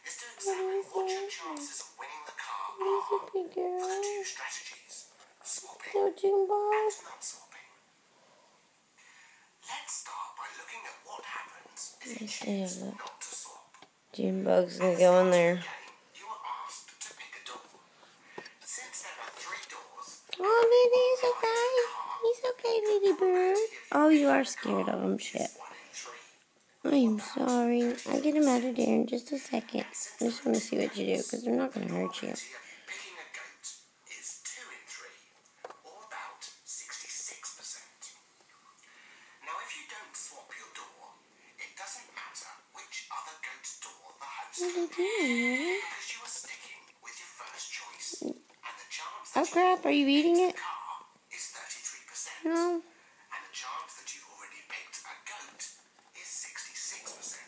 is to examine what your chances of winning the car are for the two strategies, swapping and not swapping. Let's start by looking at what happens if you choose not to swap. Junebug's gonna go in there. You are asked to pick a door. Since there are 3 doors, Oh, Lily, he's okay. He's okay, Lily Bird. Oh, you are scared of him, shit. 1 in 3. I'm sorry. I'll get him out of there in just a second. I just want to see what you do, because they're not going to hurt you. Picking a goat is 2 in 3, or about 66%. Now, if you don't swap your door, it doesn't matter which other goat's door the host What are you doing, Lily? because you are sticking with your first choice, and the chance Oh, crap. Are you eating it? car is 33%. No. And the chance that you've already picked a goat is 66%.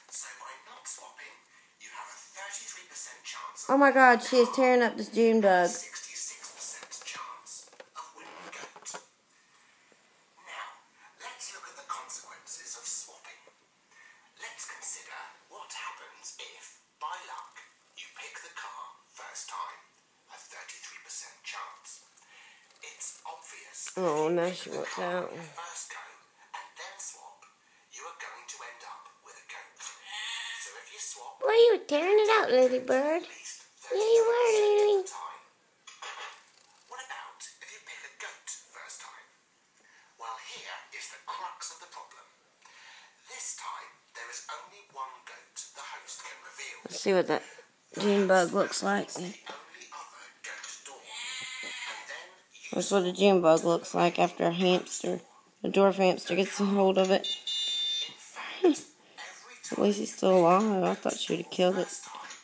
So by not swapping, you have a 33% chance Oh, my God. She is tearing up this Junebug. 66% chance of winning a goat. Now, let's look at the consequences of swapping. Let's consider what happens if, by luck, you pick the car first time, a 33% chance. It's obvious. Oh, now she wants out. First go and then swap, you are going to end up with a goat. So if you swap, Were you tearing it out, Lily Bird? at least Yeah, you were, Lily. time. What about if you pick a goat first time? Well, here is the crux of the problem. This time, there is only 1 goat the host can reveal. Let's see what that Junebug looks like. The only other goat door. And then you That's what a Junebug looks like after a hamster, a dwarf hamster, gets a hold of it. At least he's still alive. I thought she would have killed it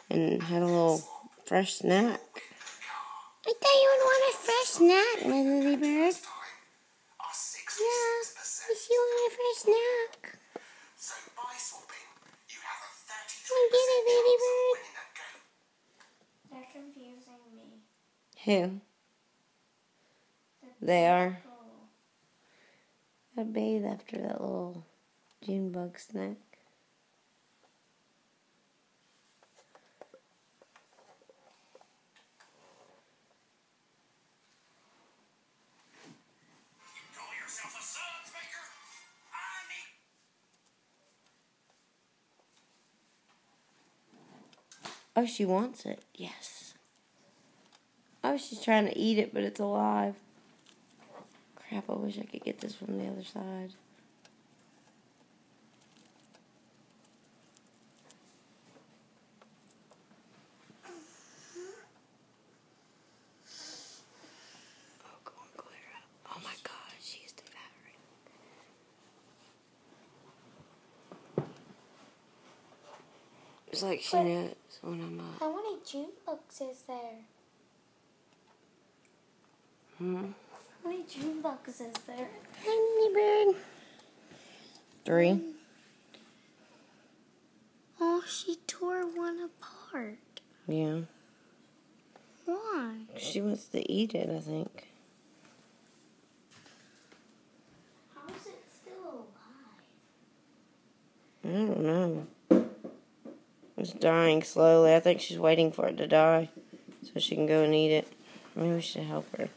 and had a little fresh snack. I thought you would want a fresh snack, my Lily Bird. are 66%. Yeah, she wanted a fresh snack. So by swapping, you have a 33% I get it, Lily chance of Bird. winning a goat. They're confusing me. Who? They are. I bathe after that little Junebug snack. Call yourself a suds maker? I need... Oh, she wants it. Yes. Oh, she's trying to eat it, but it's alive. Crap, I wish I could get this from the other side. Oh, go on, clear up. Oh my God, she's devouring. It's like she knows when I'm up. How many Junebugs is there? How many Junebugs is there? Honey bird. 3. Oh, she tore one apart. Yeah. Why? She wants to eat it, I think. How is it still alive? I don't know. It's dying slowly. I think she's waiting for it to die so she can go and eat it. Maybe we should help her.